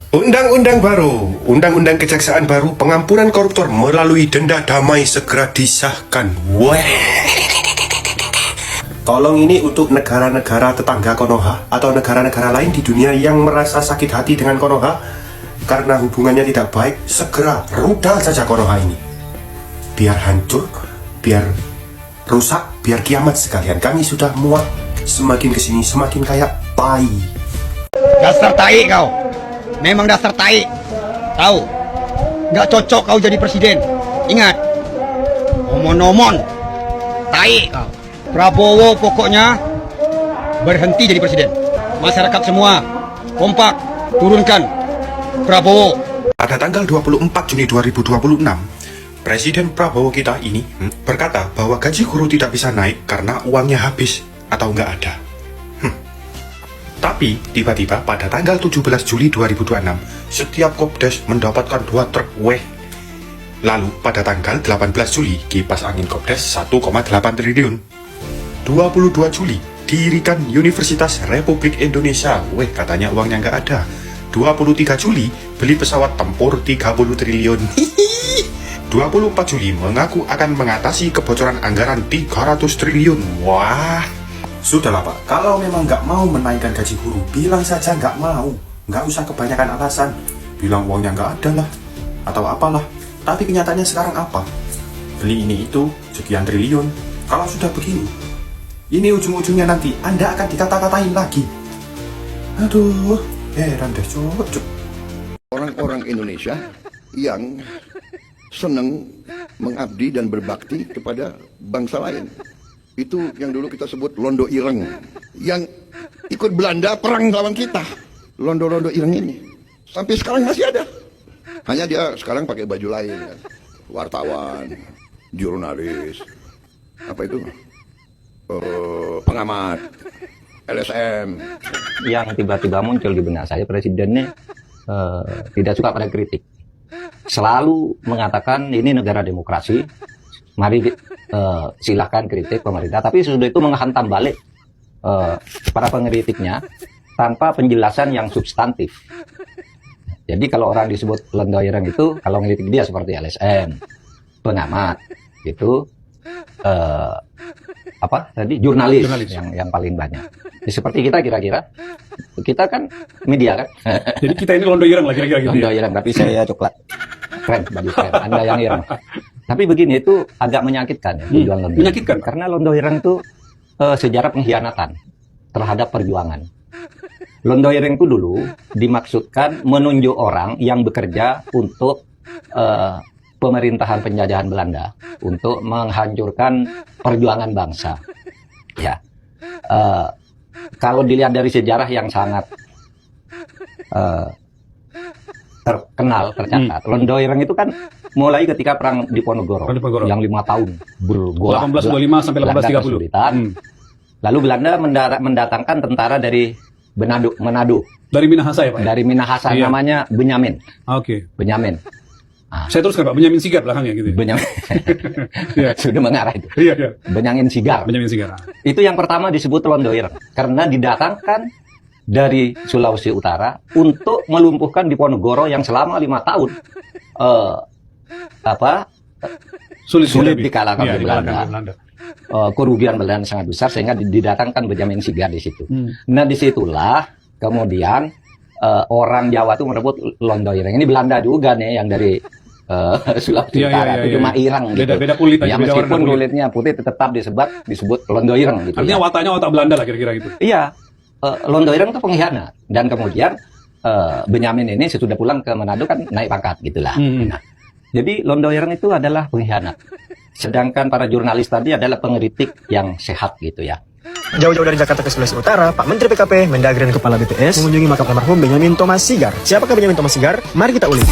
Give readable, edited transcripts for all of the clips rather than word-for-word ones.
Undang-undang baru, undang-undang kejaksaan baru, pengampunan koruptor melalui denda damai segera disahkan. Weh. Tolong ini untuk negara-negara tetangga Konoha atau negara-negara lain di dunia yang merasa sakit hati dengan Konoha karena hubungannya tidak baik, segera rudal saja Konoha ini. Biar hancur, biar rusak, biar kiamat sekalian. Kami sudah muak, semakin kesini semakin kayak tai. Dasar tai kau. Memang dasar tai. Tahu? Nggak cocok kau jadi presiden. Ingat. Omon-omon. Tai kau. Prabowo pokoknya berhenti jadi presiden. Masyarakat semua kompak turunkan Prabowo. Pada tanggal 24 Juni 2026, Presiden Prabowo kita ini berkata bahwa gaji guru tidak bisa naik karena uangnya habis atau nggak ada. Tapi tiba-tiba pada tanggal 17 Juli 2026, setiap Kopdes mendapatkan 2 truk weh. Lalu pada tanggal 18 Juli, kipas angin Kopdes 1,8 triliun. 22 Juli, dirikan Universitas Republik Indonesia. Weh, katanya uangnya nggak ada. 23 Juli, beli pesawat tempur 30 triliun. 24 Juli, mengaku akan mengatasi kebocoran anggaran 300 triliun. Wah. Sudahlah Pak, kalau memang nggak mau menaikkan gaji guru, bilang saja nggak mau. Nggak usah kebanyakan alasan. Bilang uangnya nggak ada lah, atau apalah. Tapi kenyataannya sekarang apa? Beli ini itu, sekian triliun. Kalau sudah begini, ini ujung-ujungnya nanti Anda akan dikata-katain lagi. Aduh, heran deh cocok. Orang-orang Indonesia yang senang mengabdi dan berbakti kepada bangsa lain. Itu yang dulu kita sebut Londo Ireng, yang ikut Belanda perang lawan kita. Londo-londo Ireng ini sampai sekarang masih ada. Hanya dia sekarang pakai baju lain kan. Wartawan, jurnalis, apa itu, pengamat, LSM. Yang tiba-tiba muncul di benak saya, presidennya tidak suka pada kritik. Selalu mengatakan ini negara demokrasi, mari silahkan kritik pemerintah, tapi sudah itu menghantam balik para pengkritiknya tanpa penjelasan yang substantif. Jadi kalau orang disebut Londo Ireng itu, kalau ngeritik dia seperti LSM, pengamat, gitu, apa tadi jurnalis. Yang paling banyak. Ya, seperti kita kira-kira, kita kan media kan. Jadi kita ini Londo Ireng lah kira-kira gitu. Londo Ireng, tapi saya coklat. Keren, baju keren. Anda yang ireng. Tapi begini, itu agak menyakitkan ya, tujuan Londo. Menyakitkan. Karena Londo Ireng itu sejarah pengkhianatan terhadap perjuangan. Londo Ireng itu dulu dimaksudkan menunjuk orang yang bekerja untuk pemerintahan penjajahan Belanda untuk menghancurkan perjuangan bangsa. Ya, kalau dilihat dari sejarah yang sangat terkenal, tercatat, Londo Ireng itu kan mulai ketika perang Diponegoro, yang 5 tahun bergolak 1825 sampai 1830. Lalu Belanda mendatangkan tentara dari Manado. Dari Minahasa ya Pak? Dari Minahasa, iya. namanya Benyamin. Oke. Benyamin. Saya teruskan Pak, Benyamin Sigar belakangnya gitu. Benyamin. Iya. Sudah mengarah itu. Iya, iya. Benyamin Sigar. Benyamin Sigar. Itu yang pertama disebut Londo Ireng karena didatangkan dari Sulawesi Utara untuk melumpuhkan Diponegoro yang selama 5 tahun sulit dikalahkan oleh Belanda. Kerugian Belanda sangat besar sehingga didatangkan Benyamin Sigar di situ. Nah disitulah kemudian orang Jawa itu merebut Londo Ireng. Ini Belanda juga nih yang dari Sulawesi Utara, itu cuma ireng gitu. Beda kulit aja, ya, beda meskipun warna kulitnya putih tetap disebut Londo Ireng gitu. Artinya ya. wataknya watak Belanda lah kira-kira gitu. Iya, Londo Ireng itu pengkhianat dan kemudian Benyamin ini sesudah pulang ke Manado kan naik pangkat gitulah. Nah, jadi Londo Ireng itu adalah pengkhianat. Sedangkan para jurnalis tadi adalah pengkritik yang sehat gitu ya. Jauh-jauh dari Jakarta ke Sulawesi Utara, Pak Menteri PKP, Mendagri dan Kepala BPS mengunjungi makam almarhum Benyamin Thomas Sigar. Siapakah Benyamin Thomas Sigar? Mari kita ulik.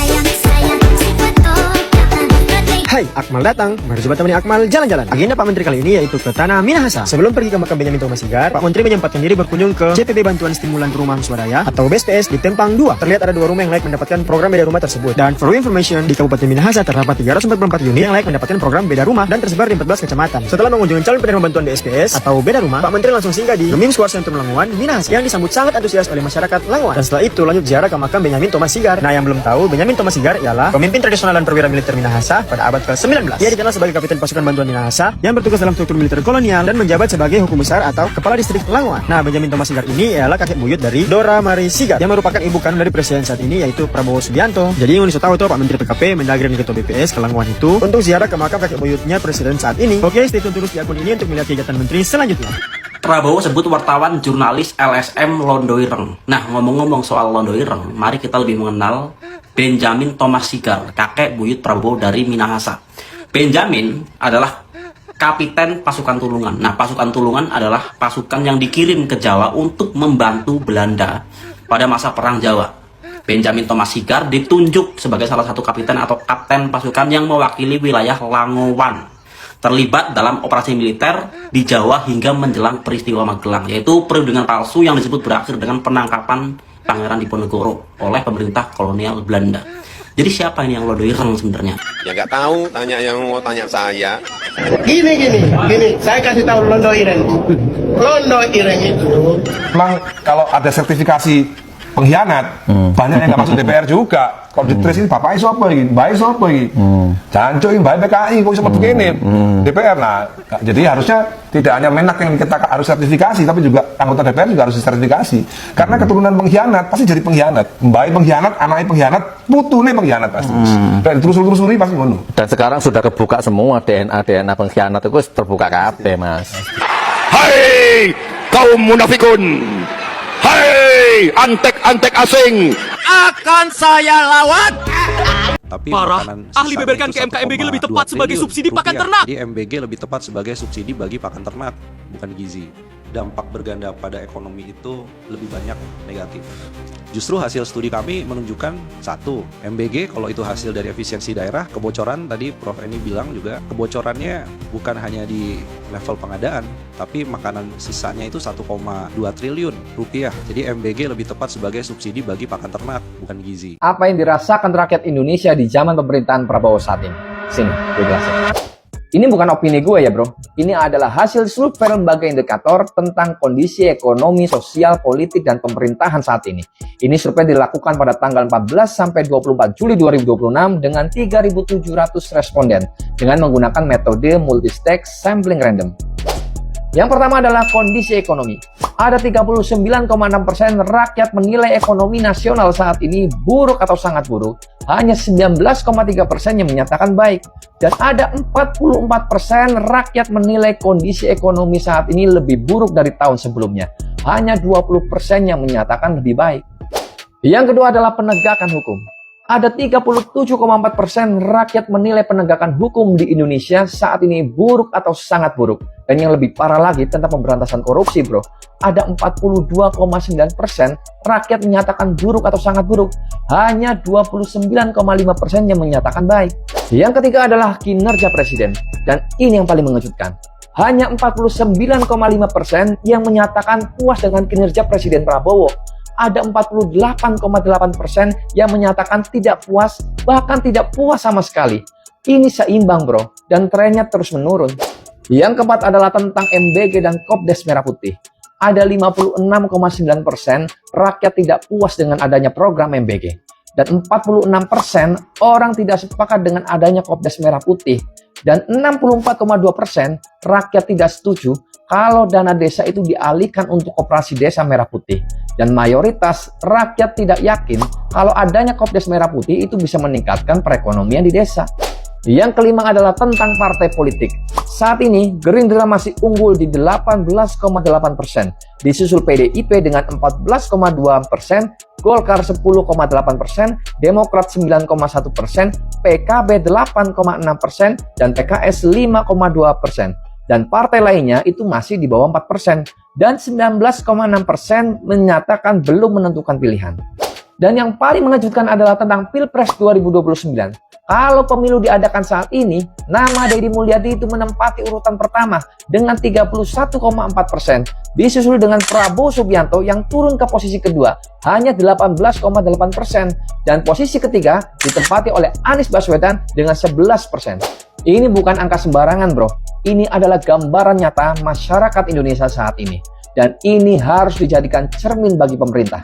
Hai, Akmal datang. Mari coba temani Akmal jalan-jalan. Agenda Pak Menteri kali ini yaitu ke Tanah Minahasa. Sebelum pergi ke makam Benyamin Thomas Sigar, Pak Menteri menyempatkan diri berkunjung ke JPB Bantuan Stimulan Perumahan Swadaya atau BSPS di Tempang 2. Terlihat ada 2 rumah yang layak mendapatkan program beda rumah tersebut. Dan for information, di Kabupaten Minahasa terdapat 344 unit yang layak mendapatkan program beda rumah dan tersebar di 14 kecamatan. Setelah mengunjungi calon penerima bantuan BSPS atau beda rumah, Pak Menteri langsung singgah di Gemim Square Sentrum Languan, Minahasa yang disambut sangat antusias oleh masyarakat Languan. Dan setelah itu lanjut ziarah ke makam Benyamin Thomas Sigar. Nah, yang belum tahu, Benyamin Thomas Sigar ialah pemimpin tradisional dan perwira militer Minahasa pada abad ke-19. Dia dikenal sebagai Kapiten Pasukan Bantuan Minahasa yang bertugas dalam struktur militer kolonial dan menjabat sebagai hukum besar atau kepala distrik Languan. Nah, Benyamin Thomas Sigar ini ialah kakek buyut dari Dora Mari Sigar yang merupakan ibu kandung dari presiden saat ini yaitu Prabowo Subianto. Jadi yang tahu tuh Pak Menteri PKP, Mendagri dan Ketua BPS ke Languan itu untuk ziarah ke makam kakek buyutnya presiden saat ini. Oke, stay tune terus di akun ini untuk melihat kegiatan menteri selanjutnya. Prabowo sebut wartawan jurnalis LSM Londo Ireng. Nah, ngomong-ngomong soal Londo Ireng, mari kita lebih mengenal Benyamin Thomas Sigar, kakek buyut Prabowo dari Minahasa. Benyamin adalah Kapiten Pasukan Tulungan. Nah, Pasukan Tulungan adalah pasukan yang dikirim ke Jawa untuk membantu Belanda pada masa Perang Jawa. Benyamin Thomas Sigar ditunjuk sebagai salah satu kapiten atau kapten pasukan yang mewakili wilayah Langowan, terlibat dalam operasi militer di Jawa hingga menjelang peristiwa Magelang, yaitu perundingan palsu yang disebut berakhir dengan penangkapan Pangeran Diponegoro oleh pemerintah kolonial Belanda. Jadi siapa ini yang Londo Ireng sebenarnya? Ya nggak tahu, tanya yang mau tanya saya. Gini, saya kasih tahu Londo Ireng. Londo Ireng itu memang kalau ada sertifikasi pengkhianat, banyak yang nggak masuk DPR juga. Kalau ditulis ini bapak iso apa ini, baik iso apa ini, jancuk ini baik PKI, kok seperti begini DPR. Nah, jadi harusnya tidak hanya Menak yang kita harus sertifikasi, tapi juga anggota DPR juga harus disertifikasi. Karena keturunan pengkhianat pasti jadi pengkhianat, baik pengkhianat, anaknya pengkhianat, putune pengkhianat pasti. Dan terus-terusuri pasti ngono. Dan sekarang sudah kebuka semua DNA pengkhianat itu terbuka kabeh, Mas. Hai kaum munafikun, hai antek-antek asing, akan saya lawan. Tapi parah, ahli beberkan ke MKMBG lebih tepat sebagai subsidi pakan ternak. Jadi MBG lebih tepat sebagai subsidi bagi pakan ternak, bukan gizi. Dampak berganda pada ekonomi itu lebih banyak negatif. Justru hasil studi kami menunjukkan satu, MBG kalau itu hasil dari efisiensi daerah, kebocoran tadi Prof. Eni bilang juga, kebocorannya bukan hanya di level pengadaan, tapi makanan sisanya itu 1,2 triliun rupiah. Jadi MBG lebih tepat sebagai subsidi bagi pakan ternak, bukan gizi. Apa yang dirasakan rakyat Indonesia di zaman pemerintahan Prabowo saat ini? Sini, gue jelasin. Ini bukan opini gue ya bro, ini adalah hasil survei lembaga indikator tentang kondisi ekonomi, sosial, politik, dan pemerintahan saat ini. Ini survei dilakukan pada tanggal 14 sampai 24 Juli 2026 dengan 3.700 responden dengan menggunakan metode multistage sampling random. Yang pertama adalah kondisi ekonomi. Ada 39,6% rakyat menilai ekonomi nasional saat ini buruk atau sangat buruk. Hanya 19,3% yang menyatakan baik. Dan ada 44% rakyat menilai kondisi ekonomi saat ini lebih buruk dari tahun sebelumnya. Hanya 20% yang menyatakan lebih baik. Yang kedua adalah penegakan hukum. Ada 37,4% rakyat menilai penegakan hukum di Indonesia saat ini buruk atau sangat buruk. Dan yang lebih parah lagi tentang pemberantasan korupsi bro. Ada 42,9% rakyat menyatakan buruk atau sangat buruk. Hanya 29,5% yang menyatakan baik. Yang ketiga adalah kinerja presiden. Dan ini yang paling mengejutkan. Hanya 49,5% yang menyatakan puas dengan kinerja Presiden Prabowo. Ada 48,8% yang menyatakan tidak puas, bahkan tidak puas sama sekali. Ini seimbang bro, dan trennya terus menurun. Yang keempat adalah tentang MBG dan Kopdes Merah Putih. Ada 56,9% rakyat tidak puas dengan adanya program MBG. Dan 46% orang tidak sepakat dengan adanya Kopdes Merah Putih. Dan 64,2% rakyat tidak setuju kalau dana desa itu dialihkan untuk operasi desa Merah Putih. Dan mayoritas rakyat tidak yakin kalau adanya Kopdes Merah Putih itu bisa meningkatkan perekonomian di desa. Yang kelima adalah tentang partai politik. Saat ini Gerindra masih unggul di 18,8%, disusul PDIP dengan 14,2%, Golkar 10,8%, Demokrat 9,1%, PKB 8,6%, dan PKS 5,2%. Dan partai lainnya itu masih di bawah 4%, dan 19,6% menyatakan belum menentukan pilihan. Dan yang paling mengejutkan adalah tentang Pilpres 2029. Kalau pemilu diadakan saat ini, nama Deddy Mulyadi itu menempati urutan pertama dengan 31,4%, disusul dengan Prabowo Subianto yang turun ke posisi kedua hanya 18,8%, dan posisi ketiga ditempati oleh Anies Baswedan dengan 11%. Ini bukan angka sembarangan, bro. Ini adalah gambaran nyata masyarakat Indonesia saat ini, dan ini harus dijadikan cermin bagi pemerintah.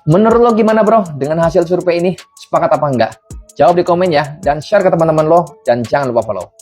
Menurut lo gimana, bro, dengan hasil survei ini? Sepakat apa enggak? Jawab di komen ya, dan share ke teman-teman lo, dan jangan lupa follow.